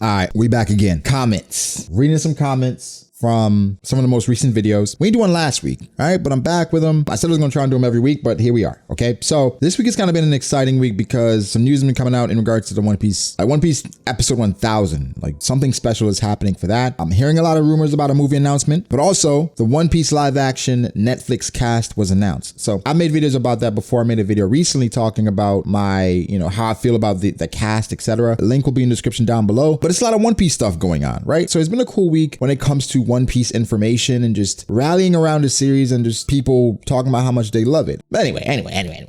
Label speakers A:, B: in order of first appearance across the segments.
A: All right, we back again. Comments. Reading some comments from some of the most recent videos. We didn't do one last week, all right? But I'm back with them. I said I was gonna try and do them every week, but here we are, okay? So this week has kind of been an exciting week because some news has been coming out in regards to the One Piece episode 1000. Like something special is happening for that. I'm hearing a lot of rumors about a movie announcement, but also the One Piece live action Netflix cast was announced. So I made videos about that before. I made a video recently talking about my, how I feel about the cast, etc. The link will be in the description down below, but it's a lot of One Piece stuff going on, right? So it's been a cool week when it comes to One Piece information and just rallying around the series and just people talking about how much they love it. But anyway,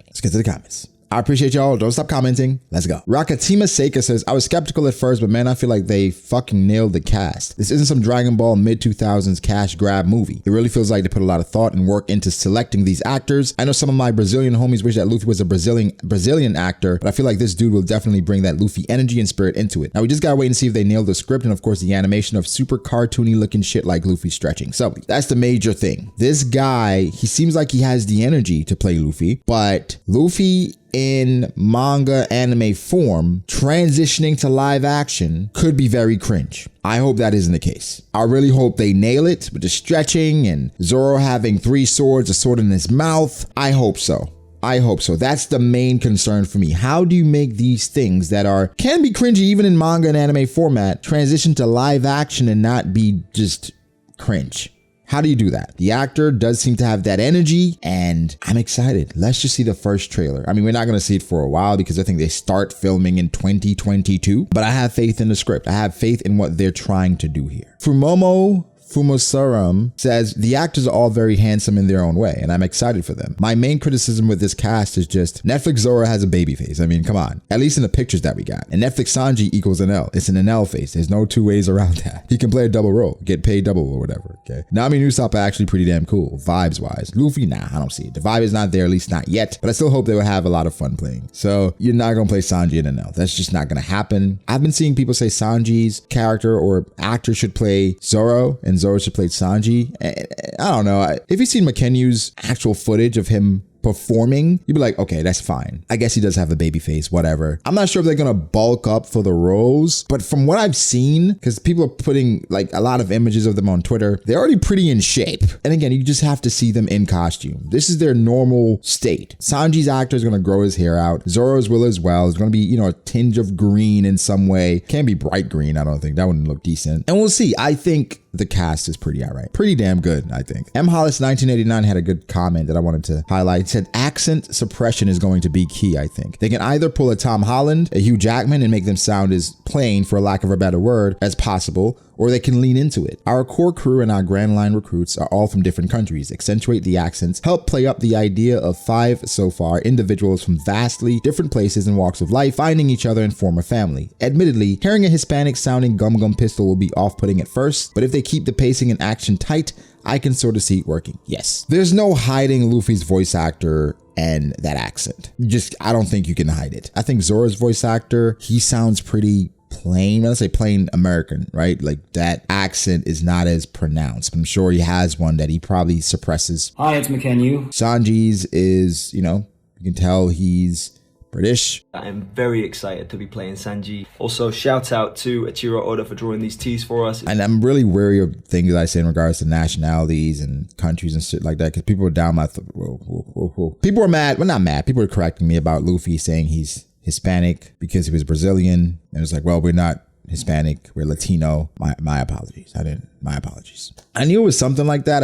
A: let's get to the comments. I appreciate y'all. Don't stop commenting. Let's go. Rakatima Seika says, I was skeptical at first, but man, I feel like they fucking nailed the cast. This isn't some Dragon Ball mid-2000s cash grab movie. It really feels like they put a lot of thought and work into selecting these actors. I know some of my Brazilian homies wish that Luffy was a Brazilian actor, but I feel like this dude will definitely bring that Luffy energy and spirit into it. Now we just gotta wait and see if they nail the script and of course the animation of super cartoony looking shit like Luffy stretching. So that's the major thing. This guy, he seems like he has the energy to play Luffy, but Luffy in manga anime form transitioning to live action could be very cringe. I hope that isn't the case. I really hope they nail it with the stretching and Zoro having 3 swords, a sword in his mouth. I hope so. That's the main concern for me. How do you make these things that can be cringy even in manga and anime format transition to live action and not be just cringe? How do you do that? The actor does seem to have that energy and I'm excited. Let's just see the first trailer. I mean, we're not going to see it for a while because I think they start filming in 2022, but I have faith in the script. I have faith in what they're trying to do here. Fumosaram says, the actors are all very handsome in their own way, and I'm excited for them. My main criticism with this cast is just Netflix Zoro has a baby face. I mean, come on. At least in the pictures that we got. And Netflix Sanji equals an L. It's an L face. There's no two ways around that. He can play a double role, get paid double or whatever, okay? Nami and Usopp are actually pretty damn cool, vibes-wise. Luffy, nah, I don't see it. The vibe is not there, at least not yet, but I still hope they will have a lot of fun playing. So you're not gonna play Sanji in an L. That's just not gonna happen. I've been seeing people say Sanji's character or actor should play Zoro, and Zoro should play Sanji. I don't know. If you've seen McKennu's actual footage of him performing, you'd be like, okay, that's fine. I guess he does have a baby face, whatever. I'm not sure if they're gonna bulk up for the roles, but from what I've seen, because people are putting like a lot of images of them on Twitter, they're already pretty in shape. And again, you just have to see them in costume. This is their normal state. Sanji's actor is gonna grow his hair out. Zoro's will as well. It's gonna be, a tinge of green in some way. Can't be bright green, I don't think. That wouldn't look decent. And we'll see. I think the cast is pretty all right. Pretty damn good, I think. M. Hollis 1989 had a good comment that I wanted to highlight. It said, accent suppression is going to be key, I think. They can either pull a Tom Holland, a Hugh Jackman, and make them sound as plain, for lack of a better word, as possible, or they can lean into it. Our core crew and our Grand Line recruits are all from different countries, accentuate the accents, help play up the idea of 5 so far individuals from vastly different places and walks of life, finding each other and form a family. Admittedly, hearing a Hispanic sounding Gum Gum Pistol will be off-putting at first, but if they keep the pacing and action tight, I can sort of see it working. Yes. There's no hiding Luffy's voice actor and that accent. I don't think you can hide it. I think Zoro's voice actor, he sounds pretty plain. Let's say plain American, right? Like that accent is not as pronounced. I'm sure he has one that he probably suppresses.
B: Hi, it's McKennu.
A: Sanji's is, you can tell he's British.
C: I'm very excited to be playing Sanji. Also, shout out to Ichiro Oda for drawing these tees for us.
A: And I'm really wary of things I say in regards to nationalities and countries and shit like that, because people are down my people are mad. Well, not mad. People are correcting me about Luffy saying he's Hispanic because he was Brazilian. And it's like, well, we're not Hispanic, we're Latino. My apologies. My apologies. I knew it was something like that.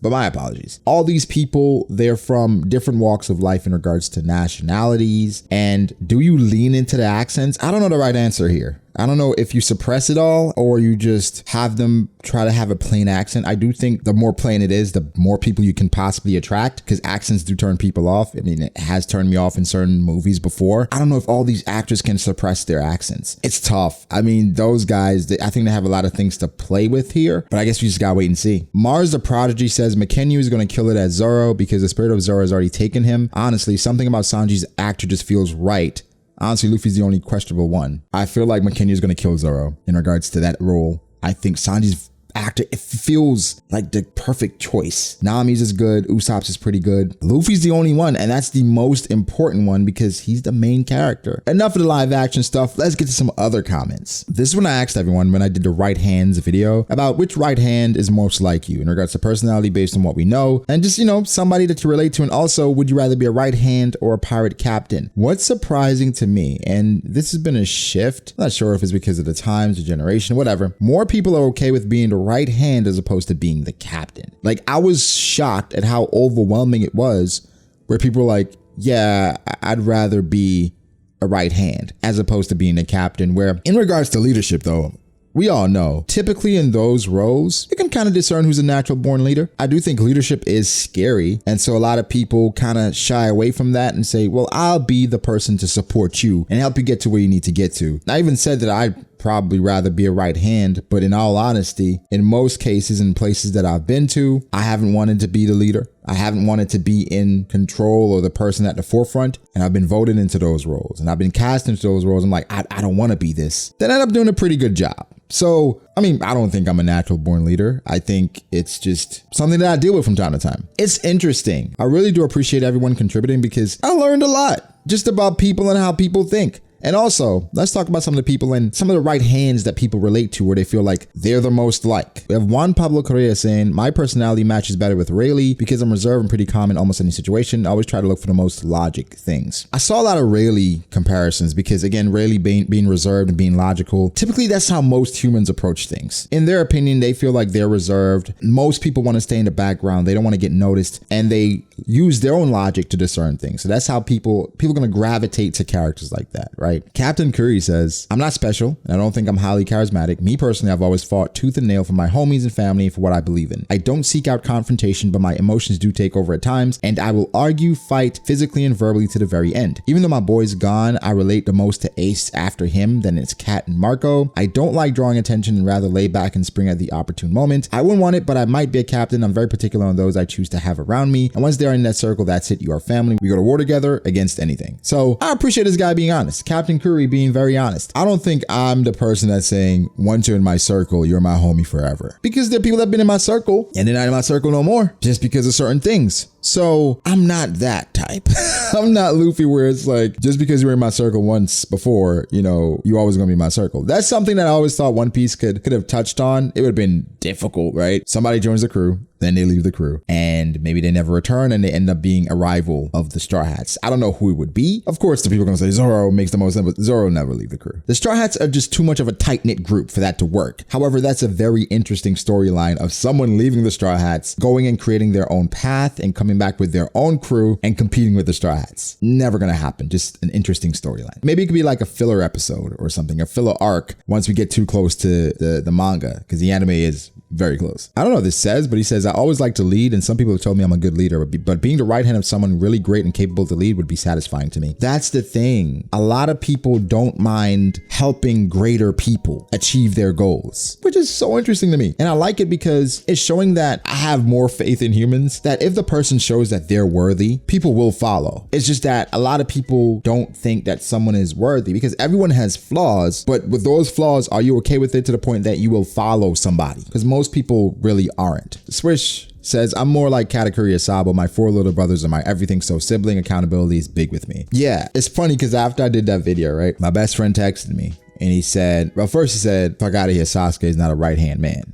A: But my apologies. All these people, they're from different walks of life in regards to nationalities. And do you lean into the accents? I don't know the right answer here. I don't know if you suppress it all or you just have them try to have a plain accent. I do think the more plain it is, the more people you can possibly attract, because accents do turn people off. I mean, it has turned me off in certain movies before. I don't know if all these actors can suppress their accents. It's tough. I mean, those guys, I think they have a lot of things to play with here, but I guess we just gotta wait and see. Mars the Prodigy says McKennu is going to kill it as Zoro because the spirit of Zoro has already taken him. Honestly, something about Sanji's actor just feels right. Honestly, Luffy's the only questionable one. I feel like McKennu is going to kill Zoro in regards to that role. I think Sanji's actor. It feels like the perfect choice. Nami's is good. Usopp's is pretty good. Luffy's the only one, and that's the most important one because he's the main character. Enough of the live action stuff. Let's get to some other comments. This is when I asked everyone when I did the right hands video about which right hand is most like you in regards to personality based on what we know, and just, you know, somebody that you relate to. And also, would you rather be a right hand or a pirate captain? What's surprising to me, and this has been a shift, I'm not sure if it's because of the times, the generation, whatever, more people are okay with being the right hand as opposed to being the captain. Like, I was shocked at how overwhelming it was where people were like, yeah, I'd rather be a right hand as opposed to being a captain. Where in regards to leadership though, we all know typically in those roles, you can kind of discern who's a natural born leader. I do think leadership is scary. And so a lot of people kind of shy away from that and say, well, I'll be the person to support you and help you get to where you need to get to. I even said that I'd probably rather be a right hand, but in all honesty, in most cases in places that I've been to, I haven't wanted to be the leader. I haven't wanted to be in control or the person at the forefront, and I've been voted into those roles and I've been cast into those roles. I'm like, I don't want to be this. Then I end up doing a pretty good job. So, I mean, I don't think I'm a natural born leader. I think it's just something that I deal with from time to time. It's interesting. I really do appreciate everyone contributing because I learned a lot just about people and how people think. And also, let's talk about some of the people and some of the right hands that people relate to where they feel like they're the most like. We have Juan Pablo Correa saying, my personality matches better with Rayleigh because I'm reserved and pretty calm in almost any situation. I always try to look for the most logic things. I saw a lot of Rayleigh comparisons because, again, Rayleigh being reserved and being logical. Typically, that's how most humans approach things. In their opinion, they feel like they're reserved. Most people want to stay in the background. They don't want to get noticed, and they use their own logic to discern things. So that's how people are going to gravitate to characters like that, right? Captain Curry says, I'm not special, and I don't think I'm highly charismatic. Me personally, I've always fought tooth and nail for my homies and family and for what I believe in. I don't seek out confrontation, but my emotions do take over at times, and I will argue, fight physically and verbally to the very end. Even though my boy's gone, I relate the most to Ace after him than it's Kat and Marco. I don't like drawing attention and rather lay back and spring at the opportune moment. I wouldn't want it, but I might be a captain. I'm very particular on those I choose to have around me, and once they're in that circle, that's it. You are family. We go to war together against anything. So I appreciate this guy being honest. Captain Curry being very honest. I don't think I'm the person that's saying, once you're in my circle, you're my homie forever. Because there are people that have been in my circle and they're not in my circle no more just because of certain things. So I'm not that type. I'm not Luffy where it's like, just because you were in my circle once before, you know, you always gonna be in my circle. That's something that I always thought One Piece could have touched on. It would have been difficult, right? Somebody joins the crew, then they leave the crew, and maybe they never return and they end up being a rival of the Straw Hats. I don't know who it would be. Of course, the people are gonna say Zoro makes the most sense, but Zoro never leave the crew. The Straw Hats are just too much of a tight-knit group for that to work. However, that's a very interesting storyline of someone leaving the Straw Hats, going and creating their own path and coming back with their own crew and competing with the Straw Hats. Never gonna happen. Just an interesting storyline. Maybe it could be like a filler episode or something, a filler arc once we get too close to the manga, because the anime is very close. I don't know what this says, but he says, I always like to lead, and some people have told me I'm a good leader, but being the right hand of someone really great and capable to lead would be satisfying to me. That's the thing. A lot of people don't mind helping greater people achieve their goals, which is so interesting to me. And I like it because it's showing that I have more faith in humans, that if the person shows that they're worthy, people will follow. It's just that a lot of people don't think that someone is worthy because everyone has flaws, but with those flaws, are you okay with it to the point that you will follow somebody? Because most people really aren't. Swish says, I'm more like Katakuri Asabo. My 4 little brothers are my everything, so sibling accountability is big with me. Yeah, it's funny because after I did that video, right, my best friend texted me and he said, well, first he said, fuck out of here, Sasuke is not a right-hand man.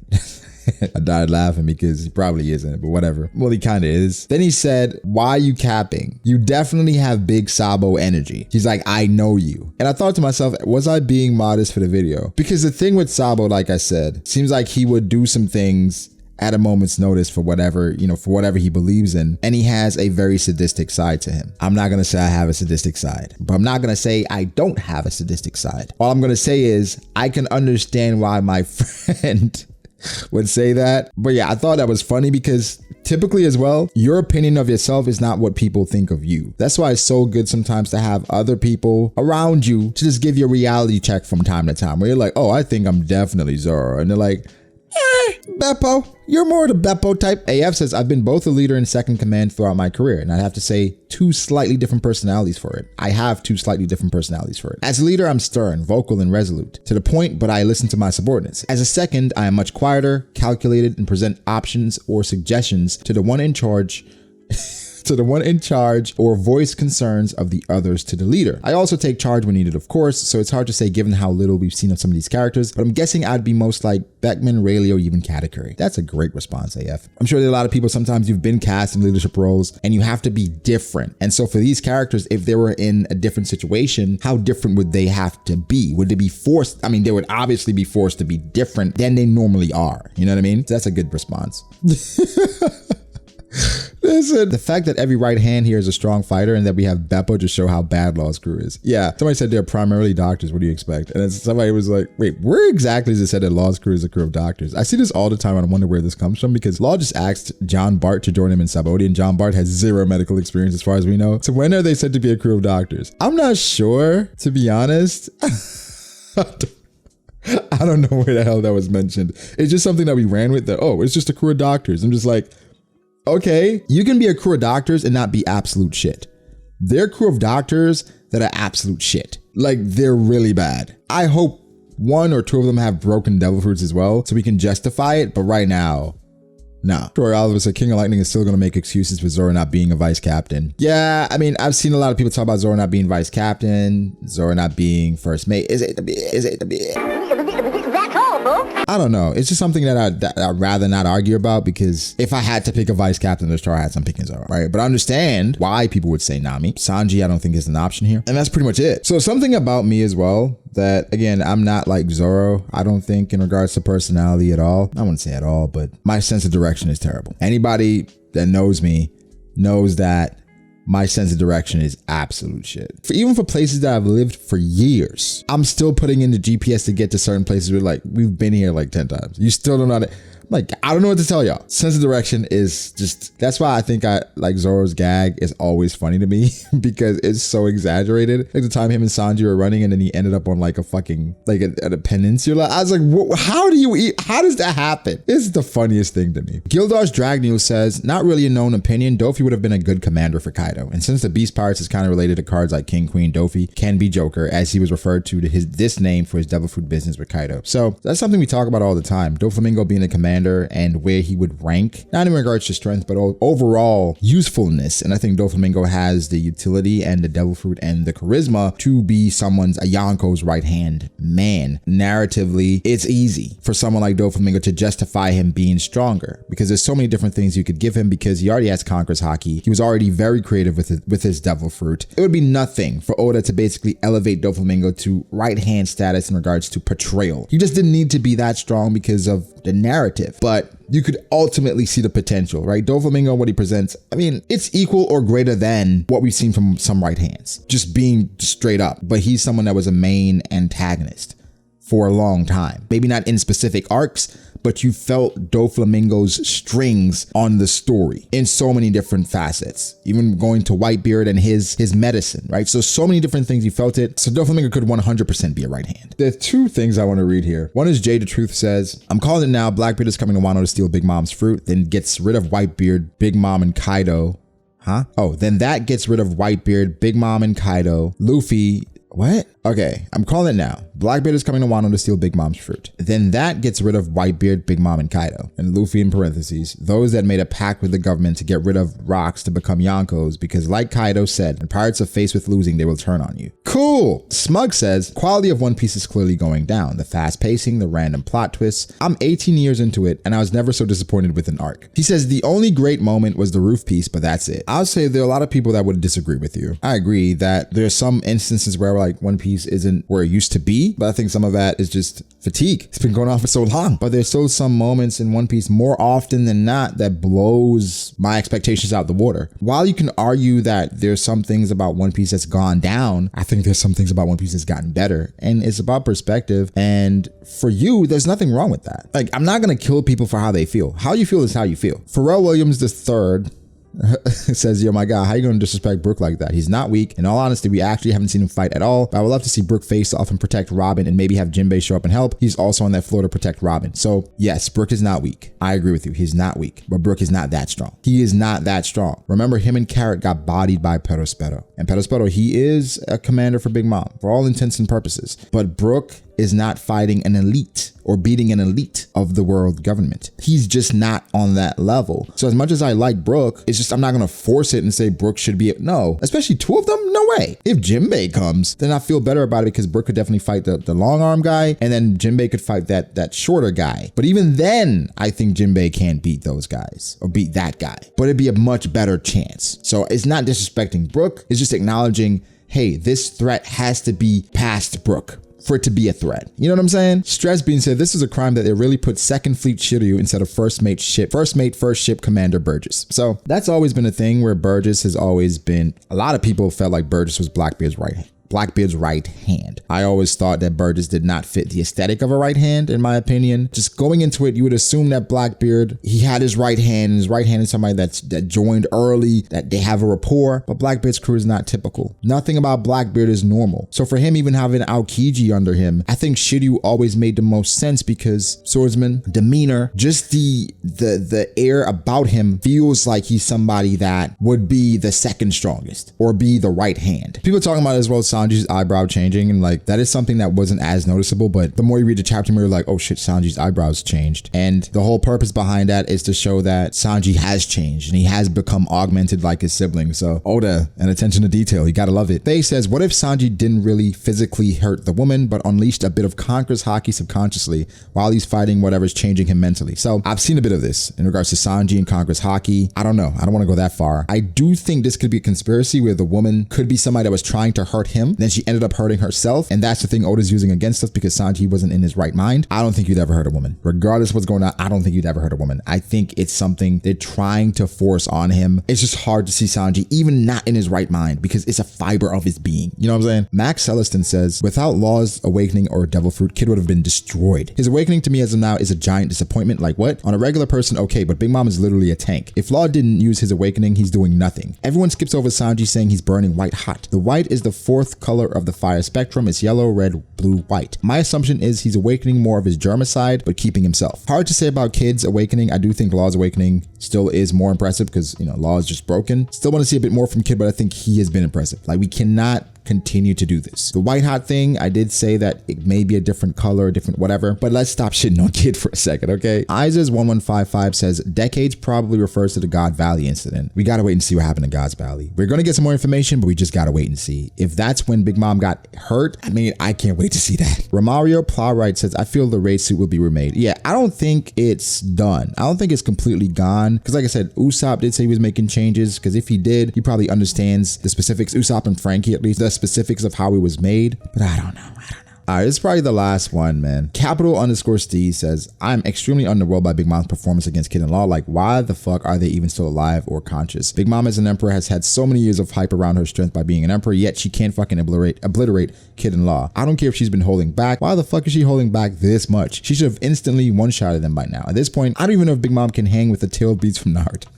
A: I died laughing because he probably isn't, but whatever. Well, he kind of is. Then he said, why are you capping? You definitely have big Sabo energy. He's like, I know you. And I thought to myself, was I being modest for the video? Because the thing with Sabo, like I said, seems like he would do some things at a moment's notice for whatever, you know, for whatever he believes in. And he has a very sadistic side to him. I'm not going to say I have a sadistic side, but I'm not going to say I don't have a sadistic side. All I'm going to say is I can understand why my friend would say that. But yeah, I thought that was funny because typically as well, your opinion of yourself is not what people think of you. That's why it's so good sometimes to have other people around you to just give you a reality check from time to time where you're like, oh, I think I'm definitely Zoro. And they're like, Bepo, you're more the Bepo type. AF says, I've been both a leader and second command throughout my career, and I'd have to say two slightly different personalities for it. I have two slightly different personalities for it. As a leader, I'm stern, vocal, and resolute. To the point, but I listen to my subordinates. As a second, I am much quieter, calculated, and present options or suggestions to the one in charge or voice concerns of the others to the leader. I also take charge when needed, of course, so it's hard to say given how little we've seen of some of these characters, but I'm guessing I'd be most like Beckman, Rayleigh, or even Katakuri. That's a great response, AF. I'm sure there are a lot of people, sometimes you've been cast in leadership roles and you have to be different. And so for these characters, if they were in a different situation, how different would they have to be? Would they be forced? I mean, they would obviously be forced to be different than they normally are. You know what I mean? So that's a good response. Listen, the fact that every right hand here is a strong fighter and that we have Bepo just show how bad Law's crew is. Yeah, somebody said they're primarily doctors. What do you expect? And then somebody was like, wait, where exactly is it said that Law's crew is a crew of doctors? I see this all the time and I wonder where this comes from because Law just asked John Bart to join him in Sabaody and John Bart has zero medical experience as far as we know. So when are they said to be a crew of doctors? I'm not sure, to be honest. I don't know where the hell that was mentioned. It's just something that we ran with that, oh, it's just a crew of doctors. I'm just like, okay, you can be a crew of doctors and not be absolute shit. They're a crew of doctors that are absolute shit. Like, they're really bad. I hope one or two of them have broken devil fruits as well, so we can justify it, but right now, no. Troy Oliver said King of Lightning is still going to make excuses for Zoro not being a vice captain. Yeah, I mean, I've seen a lot of people talk about Zoro not being vice captain, Zoro not being first mate. Is it the B? That's all, Brook. I don't know. It's just something that I'd rather not argue about because if I had to pick a vice captain to start, I'm picking Zoro, right? But I understand why people would say Nami. Sanji, I don't think is an option here. And that's pretty much it. So something about me as well that, again, I'm not like Zoro, I don't think, in regards to personality at all. I wouldn't say at all, but my sense of direction is terrible. Anybody that knows me knows that my sense of direction is absolute shit. Even for places that I've lived for years, I'm still putting in the GPS to get to certain places where like, we've been here like 10 times. You still don't know how to, like, I don't know what to tell y'all. Sense of direction is just, that's why I think I like Zoro's gag is always funny to me because it's so exaggerated. Like the time him and Sanji were running and then he ended up on like a fucking, like a peninsula. I was like, how do you eat? How does that happen? It's the funniest thing to me. Gildar's Drag News says, not really a known opinion, Dofi would have been a good commander for Kaido. And since the Beast Pirates is kind of related to cards like King, Queen, Dofi can be Joker as he was referred to this name for his devil fruit business with Kaido. So that's something we talk about all the time. Doflamingo being a commander and where he would rank, not in regards to strength, but overall usefulness. And I think Doflamingo has the utility and the devil fruit and the charisma to be a Yonko's right hand man. Narratively, it's easy for someone like Doflamingo to justify him being stronger because there's so many different things you could give him because he already has Conqueror's Haki. He was already very creative with his devil fruit. It would be nothing for Oda to basically elevate Doflamingo to right hand status in regards to portrayal. He just didn't need to be that strong because of the narrative, but you could ultimately see the potential, right? Doflamingo, what he presents, I mean, it's equal or greater than what we've seen from some right hands, just being straight up. But he's someone that was a main antagonist for a long time. Maybe not in specific arcs, but you felt Doflamingo's strings on the story in so many different facets, even going to Whitebeard and his medicine, right? So many different things you felt it. So Doflamingo could 100% be a right hand. There are two things I want to read here. One is Jay the Truth says, I'm calling it now, Blackbeard is coming to Wano to steal Big Mom's fruit, then gets rid of Whitebeard, Big Mom, and Kaido. Huh? Oh, then that gets rid of Whitebeard, Big Mom, and Kaido. Luffy, what? Okay, I'm calling it now. Blackbeard is coming to Wano to steal Big Mom's fruit. Then that gets rid of Whitebeard, Big Mom, and Kaido. And Luffy in parentheses, those that made a pact with the government to get rid of rocks to become Yonkos because like Kaido said, when pirates are faced with losing, they will turn on you. Cool! Smug says, quality of One Piece is clearly going down. The fast pacing, the random plot twists. I'm 18 years into it and I was never so disappointed with an arc. He says the only great moment was the roof piece, but that's it. I'll say there are a lot of people that would disagree with you. I agree that there's some instances where like One Piece isn't where it used to be, but I think some of that is just fatigue. It's been going on for so long, but there's still some moments in One Piece more often than not that blows my expectations out the water. While you can argue that there's some things about One Piece that's gone down, I think there's some things about One Piece that's gotten better, and it's about perspective. And for you, there's nothing wrong with that. Like, I'm not gonna kill people for how they feel. How you feel is how you feel. Pharrell Williams III, says, yo, my God, how you going to disrespect Brook like that? He's not weak. In all honesty, we actually haven't seen him fight at all. But I would love to see Brook face off and protect Robin and maybe have Jinbei show up and help. He's also on that floor to protect Robin. So yes, Brook is not weak. I agree with you. He's not weak, but Brook is not that strong. He is not that strong. Remember, him and Carrot got bodied by Perospero. And Perospero, he is a commander for Big Mom for all intents and purposes. But Brook is not fighting an elite or beating an elite of the world government. He's just not on that level. So as much as I like Brook, it's just I'm not gonna force it and say Brook should be, no, especially two of them, no way. If Jinbei comes, then I feel better about it because Brook could definitely fight the long arm guy and then Jinbei could fight that shorter guy. But even then, I think Jinbei can't beat those guys or beat that guy, but it'd be a much better chance. So it's not disrespecting Brook, it's just acknowledging, hey, this threat has to be past Brook for it to be a threat. You know what I'm saying? Stress being said, this is a crime that they really put Second Fleet Shiryu instead of First Mate First Ship Commander Burgess. So that's always been a thing where Burgess has always been, a lot of people felt like Burgess was Blackbeard's right hand. I always thought that Burgess did not fit the aesthetic of a right hand, in my opinion. Just going into it, you would assume that Blackbeard, he had his right hand, and his right hand is somebody that joined early, that they have a rapport, but Blackbeard's crew is not typical. Nothing about Blackbeard is normal. So for him even having Aokiji under him, I think Shiryu always made the most sense because swordsman, demeanor, just the air about him feels like he's somebody that would be the second strongest or be the right hand. People talking about it as well, Sanji's eyebrow changing, and like that is something that wasn't as noticeable, but the more you read the chapter, you're like, oh shit, Sanji's eyebrows changed. And the whole purpose behind that is to show that Sanji has changed and he has become augmented like his sibling. So Oda and attention to detail, you gotta love it. Faye says, what if Sanji didn't really physically hurt the woman, but unleashed a bit of Conqueror's haki subconsciously while he's fighting whatever's changing him mentally? So I've seen a bit of this in regards to Sanji and Conqueror's haki. I don't know. I don't want to go that far. I do think this could be a conspiracy where the woman could be somebody that was trying to hurt him. Then she ended up hurting herself. And that's the thing Oda's using against us because Sanji wasn't in his right mind. I don't think you'd ever hurt a woman. Regardless of what's going on, I don't think you'd ever hurt a woman. I think it's something they're trying to force on him. It's just hard to see Sanji even not in his right mind because it's a fiber of his being. You know what I'm saying? Max Celestin says, without Law's awakening or devil fruit, Kid would have been destroyed. His awakening to me as of now is a giant disappointment. Like what? On a regular person, okay, but Big Mom is literally a tank. If Law didn't use his awakening, he's doing nothing. Everyone skips over Sanji saying he's burning white hot. The white is the fourth color of the fire spectrum. It's yellow, red, blue, white. My assumption is he's awakening more of his germicide, but keeping himself. Hard to say about Kid's awakening. I do think Law's awakening still is more impressive because, you know, Law is just broken. Still want to see a bit more from Kid, but I think he has been impressive. Like, we cannot continue to do this. The white hot thing, I did say that it may be a different color, different whatever, but let's stop shitting on Kid for a second, okay? Isis1155 says, decades probably refers to the God Valley incident. We gotta wait and see what happened in God's Valley. We're gonna get some more information, but we just gotta wait and see. If that's when Big Mom got hurt, I mean, I can't wait to see that. Romario Plowright says, I feel the raid suit will be remade. Yeah, I don't think it's done. I don't think it's completely gone. Because like I said, Usopp did say he was making changes, because if he did, he probably understands the specifics. Usopp and Frankie, at least, the specifics of how it was made, but I don't know. All right, this is probably the last one, man. Capital_Steve says, I'm extremely underwhelmed by Big Mom's performance against Kid and Law. Like, why the fuck are they even still alive or conscious? Big Mom as an emperor has had so many years of hype around her strength by being an emperor, yet she can't fucking obliterate Kid and Law. I don't care if she's been holding back. Why the fuck is she holding back this much? She should have instantly one-shotted them by now. At this point, I don't even know if Big Mom can hang with the tail beats from Naruto.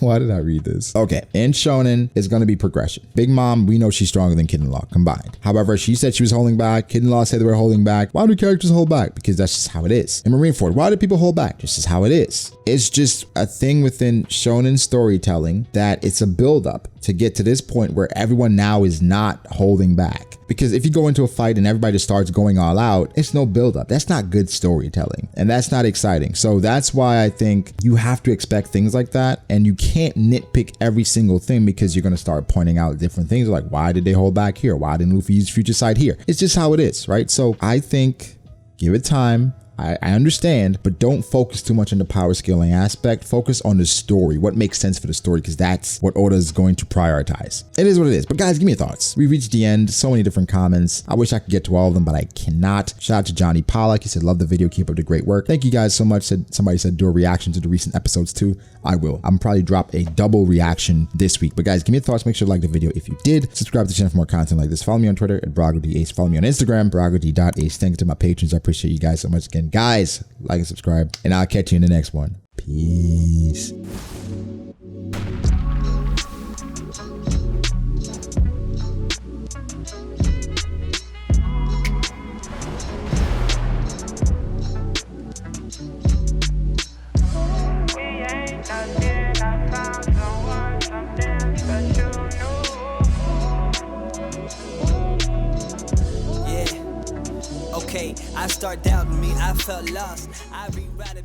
A: Why did I read this? Okay, in Shonen, it's going to be progression. Big Mom, we know she's stronger than Kid and Law combined. However, she said she was holding back. Kid and Law said they were holding back. Why do characters hold back? Because that's just how it is. In Marineford, why do people hold back? This is how it is. It's just a thing within Shonen storytelling that it's a buildup to get to this point where everyone now is not holding back. Because if you go into a fight and everybody just starts going all out, it's no buildup. That's not good storytelling. And that's not exciting. So that's why I think you have to expect things like that. And you can't nitpick every single thing because you're going to start pointing out different things like, why did they hold back here? Why didn't Luffy use future sight here? It's just how it is, right? So I think give it time. I understand, but don't focus too much on the power scaling aspect. Focus on the story, what makes sense for the story, because that's what Oda is going to prioritize. It is what it is. But guys, give me your thoughts. We reached the end. So many different comments. I wish I could get to all of them, but I cannot. Shout out to Johnny Pollack. He said, love the video. Keep up the great work. Thank you guys so much. Somebody said do a reaction to the recent episodes too. I will. I'm probably drop a double reaction this week. But guys, give me your thoughts. Make sure to like the video if you did. Subscribe to the channel for more content like this. Follow me on Twitter at BragoDAce. Follow me on Instagram, BragoD.Ace. Thanks to my patrons. I appreciate you guys so much. Again, guys, like and subscribe, and I'll catch you in the next one. Peace.
B: start doubting me, I felt lost. I rewrite it.